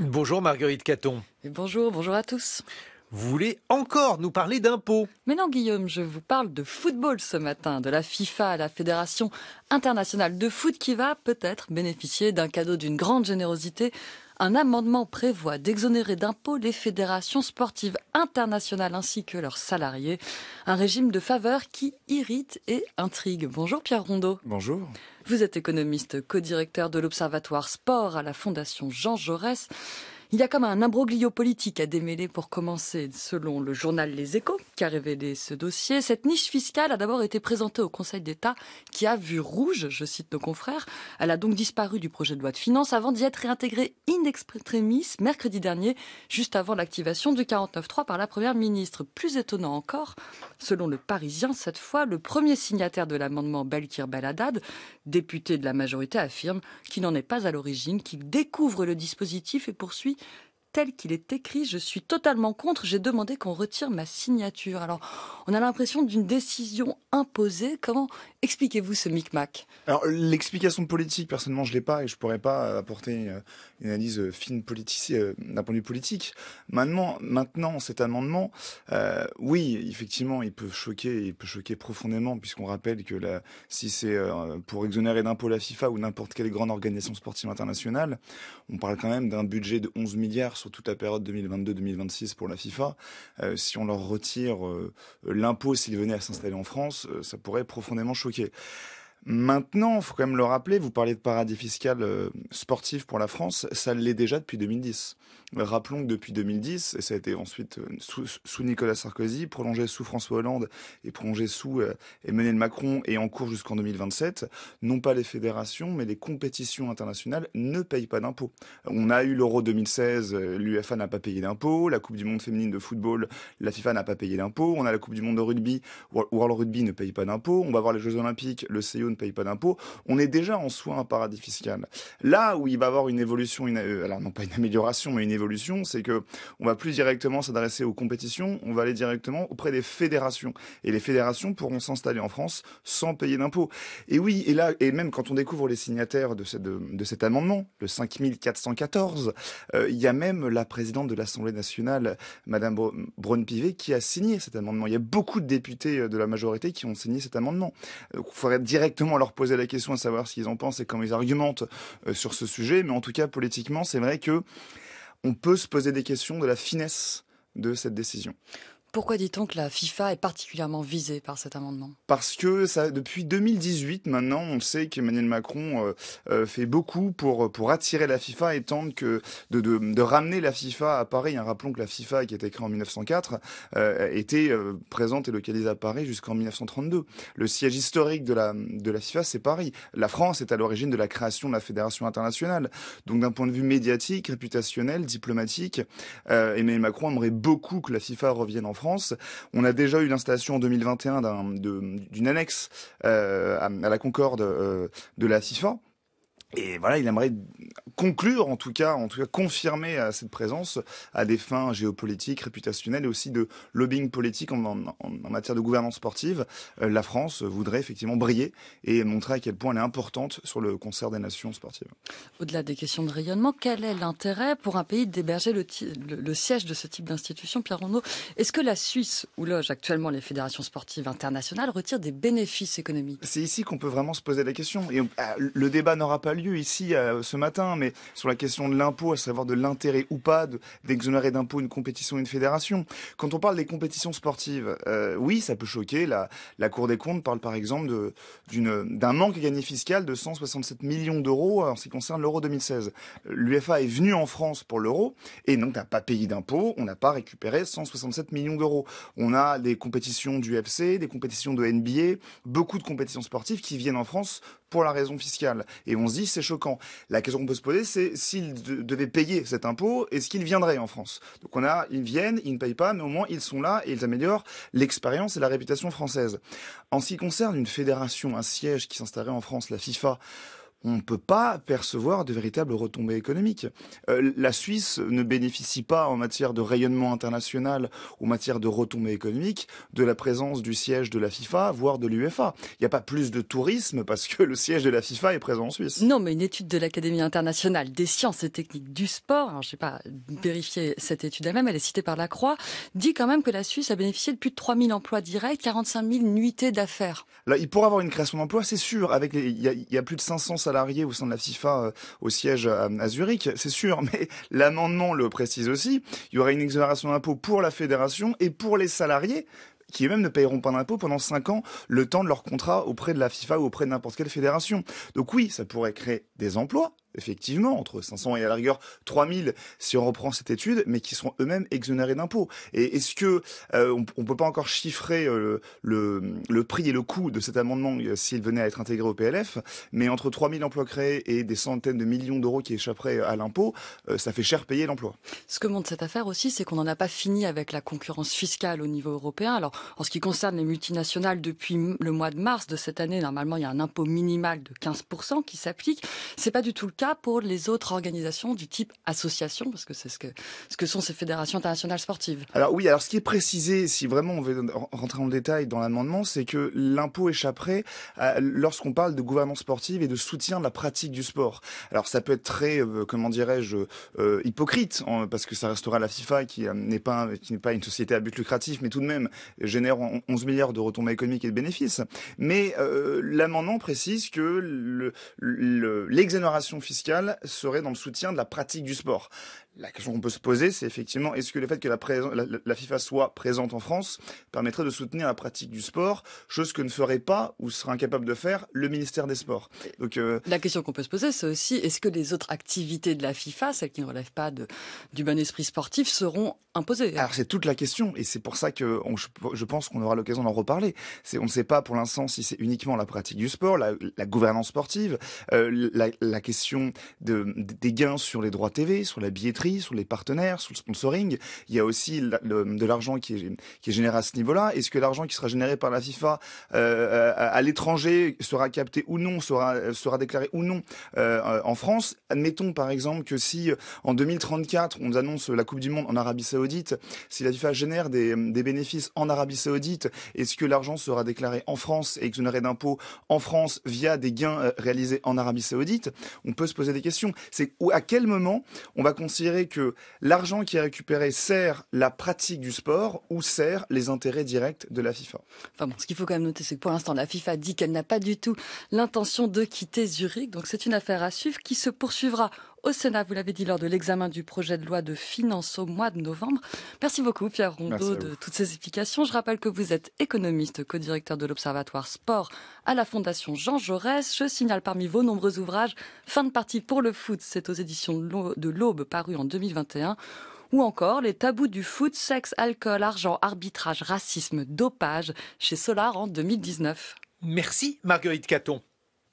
Bonjour Marguerite Caton. Et bonjour à tous. Vous voulez encore nous parler d'impôts? Mais non Guillaume, je vous parle de football ce matin, de la FIFA, la Fédération internationale de foot qui va peut-être bénéficier d'un cadeau d'une grande générosité. Un amendement prévoit d'exonérer d'impôts les fédérations sportives internationales ainsi que leurs salariés. Un régime de faveur qui irrite et intrigue. Bonjour Pierre Rondeau. Bonjour. Vous êtes économiste, co-directeur de l'Observatoire Sport à la Fondation Jean Jaurès. Il y a comme un imbroglio politique à démêler pour commencer. Selon le journal Les Échos, qui a révélé ce dossier, cette niche fiscale a d'abord été présentée au Conseil d'État, qui a vu rouge, je cite nos confrères. Elle a donc disparu du projet de loi de finances avant d'y être réintégrée in extremis mercredi dernier, juste avant l'activation du 49.3 par la Première ministre. Plus étonnant encore, selon le Parisien, cette fois, le premier signataire de l'amendement Belkir Belhaddad, député de la majorité, affirme qu'il n'en est pas à l'origine, qu'il découvre le dispositif et poursuit tel qu'il est écrit, je suis totalement contre, j'ai demandé qu'on retire ma signature. Alors, on a l'impression d'une décision imposée. Comment expliquez-vous ce micmac ? Alors, l'explication politique, personnellement, je l'ai pas et je pourrais pas apporter une analyse fine politique, d'un point de vue politique. Maintenant, cet amendement, oui, effectivement, il peut choquer profondément, puisqu'on rappelle que si c'est pour exonérer d'impôts la FIFA ou n'importe quelle grande organisation sportive internationale, on parle quand même d'un budget de 11 milliards sur toute la période 2022-2026 pour la FIFA. Si on leur retire l'impôt s'ils venaient à s'installer en France, ça pourrait profondément choquer. Maintenant, il faut quand même le rappeler, vous parlez de paradis fiscal sportif pour la France, ça l'est déjà depuis 2010. Rappelons que depuis 2010, et ça a été ensuite sous Nicolas Sarkozy, prolongé sous François Hollande et prolongé sous Emmanuel Macron et en cours jusqu'en 2027, non pas les fédérations, mais les compétitions internationales ne payent pas d'impôts. On a eu l'Euro 2016, l'UEFA n'a pas payé d'impôts, la Coupe du Monde féminine de football, la FIFA n'a pas payé d'impôts, on a la Coupe du Monde de rugby, World Rugby ne paye pas d'impôts, on va voir les Jeux Olympiques, le CIO ne paye pas d'impôts, on est déjà en soi un paradis fiscal. Là où il va y avoir une évolution, alors non pas une amélioration, mais une évolution, c'est que on va plus directement s'adresser aux compétitions, on va aller directement auprès des fédérations. Et les fédérations pourront s'installer en France sans payer d'impôts. Et oui, et même quand on découvre les signataires de cet amendement, le 5414, il y a même la présidente de l'Assemblée nationale, Madame Braun-Pivet, qui a signé cet amendement. Il y a beaucoup de députés de la majorité qui ont signé cet amendement. Donc, il faudrait directement leur poser la question à savoir ce qu'ils en pensent et comment ils argumentent sur ce sujet. Mais en tout cas, politiquement, c'est vrai que on peut se poser des questions de la finesse de cette décision. Pourquoi dit-on que la FIFA est particulièrement visée par cet amendement ? Parce que depuis 2018, maintenant, on sait qu'Emmanuel Macron fait beaucoup pour attirer la FIFA et tente de ramener la FIFA à Paris. Rappelons que la FIFA, qui a été créée en 1904, était présente et localisée à Paris jusqu'en 1932. Le siège historique de la FIFA, c'est Paris. La France est à l'origine de la création de la Fédération internationale. Donc d'un point de vue médiatique, réputationnel, diplomatique, Emmanuel Macron aimerait beaucoup que la FIFA revienne en France. On a déjà eu l'installation en 2021 d'une annexe à la Concorde de la FIFA. Et voilà, il aimerait conclure, en tout cas confirmer cette présence à des fins géopolitiques, réputationnelles et aussi de lobbying politique en matière de gouvernance sportive. La France voudrait effectivement briller et montrer à quel point elle est importante sur le concert des nations sportives. Au-delà des questions de rayonnement, quel est l'intérêt pour un pays d'héberger le siège de ce type d'institution, Pierre Rondeau ? Est-ce que la Suisse, où loge actuellement les fédérations sportives internationales, retire des bénéfices économiques ? C'est ici qu'on peut vraiment se poser la question. Et le débat n'aura pas lieu ici ce matin, mais sur la question de l'impôt, à savoir de l'intérêt ou pas d'exonérer d'impôt une compétition, une fédération. Quand on parle des compétitions sportives, oui, ça peut choquer. La Cour des comptes parle par exemple d'un manque à gagner fiscal de 167 millions d'euros en ce qui concerne l'Euro 2016. L'UEFA est venue en France pour l'Euro et donc n'a pas payé d'impôt, on n'a pas récupéré 167 millions d'euros. On a des compétitions du UFC, des compétitions de NBA, beaucoup de compétitions sportives qui viennent en France pour la raison fiscale. Et on se dit, c'est choquant. La question qu'on peut se poser, c'est s'ils devaient payer cet impôt, est-ce qu'ils viendraient en France ? Donc ils viennent, ils ne payent pas, mais au moins ils sont là et ils améliorent l'expérience et la réputation française. En ce qui concerne une fédération, un siège qui s'installerait en France, la FIFA, on ne peut pas percevoir de véritables retombées économiques. La Suisse ne bénéficie pas en matière de rayonnement international ou en matière de retombées économiques de la présence du siège de la FIFA, voire de l'UEFA. Il n'y a pas plus de tourisme parce que le siège de la FIFA est présent en Suisse. Non, mais une étude de l'Académie internationale des sciences et techniques du sport, alors je n'ai pas vérifié cette étude elle-même, elle est citée par la Croix, dit quand même que la Suisse a bénéficié de plus de 3 000 emplois directs, 45 000 nuitées d'affaires. Là, il pourra avoir une création d'emplois, c'est sûr. Il y a plus de 500 salariés au sein de la FIFA au siège à Zurich, c'est sûr. Mais l'amendement le précise aussi. Il y aura une exonération d'impôt pour la fédération et pour les salariés, qui eux-mêmes ne paieront pas d'impôt pendant 5 ans, le temps de leur contrat auprès de la FIFA ou auprès de n'importe quelle fédération. Donc oui, ça pourrait créer des emplois, effectivement, entre 500 et à la rigueur 3000 si on reprend cette étude, mais qui seront eux-mêmes exonérés d'impôts. Et est-ce que on peut pas encore chiffrer le prix et le coût de cet amendement s'il venait à être intégré au PLF, mais entre 3000 emplois créés et des centaines de millions d'euros qui échapperaient à l'impôt, ça fait cher payer l'emploi. Ce que montre cette affaire aussi, c'est qu'on n'en a pas fini avec la concurrence fiscale au niveau européen. Alors, en ce qui concerne les multinationales, depuis le mois de mars de cette année, normalement, il y a un impôt minimal de 15% qui s'applique. C'est pas du tout le cas pour les autres organisations du type association, parce que c'est ce que sont ces fédérations internationales sportives. Alors oui, alors ce qui est précisé, si vraiment on veut rentrer dans le détail dans l'amendement, c'est que l'impôt échapperait lorsqu'on parle de gouvernance sportive et de soutien de la pratique du sport. Alors ça peut être très, hypocrite, parce que ça restera la FIFA qui n'est pas une société à but lucratif, mais tout de même génère 11 milliards de retombées économiques et de bénéfices. Mais l'amendement précise que l'exonération fiscale serait dans le soutien de la pratique du sport. La question qu'on peut se poser, c'est effectivement, est-ce que le fait que la FIFA soit présente en France permettrait de soutenir la pratique du sport, chose que ne ferait pas ou serait incapable de faire le ministère des Sports. Donc, la question qu'on peut se poser, c'est aussi, est-ce que les autres activités de la FIFA, celles qui ne relèvent pas du bon esprit sportif, seront imposées? Alors c'est toute la question, et c'est pour ça que je pense qu'on aura l'occasion d'en reparler. On ne sait pas pour l'instant si c'est uniquement la pratique du sport, la gouvernance sportive, la question des gains sur les droits TV, sur la billetterie, sur les partenaires, sur le sponsoring. Il y a aussi de l'argent qui est généré à ce niveau-là. Est-ce que l'argent qui sera généré par la FIFA à l'étranger sera capté ou non, sera déclaré ou non en France? Admettons par exemple que si en 2034 on nous annonce la Coupe du Monde en Arabie Saoudite, si la FIFA génère des bénéfices en Arabie Saoudite, est-ce que l'argent sera déclaré en France et exonéré d'impôts en France via des gains réalisés en Arabie Saoudite? On peut se poser des questions. C'est à quel moment on va considérer que l'argent qui est récupéré sert la pratique du sport ou sert les intérêts directs de la FIFA. Enfin bon, ce qu'il faut quand même noter, c'est que pour l'instant, la FIFA dit qu'elle n'a pas du tout l'intention de quitter Zurich. Donc c'est une affaire à suivre qui se poursuivra au Sénat, vous l'avez dit, lors de l'examen du projet de loi de finances au mois de novembre. Merci beaucoup, Pierre Rondeau, de toutes ces explications. Je rappelle que vous êtes économiste, co-directeur de l'Observatoire Sport à la Fondation Jean Jaurès. Je signale parmi vos nombreux ouvrages Fin de partie pour le foot, c'est aux éditions de l'Aube, paru en 2021. Ou encore Les tabous du foot, sexe, alcool, argent, arbitrage, racisme, dopage, chez Solar en 2019. Merci Marguerite Caton.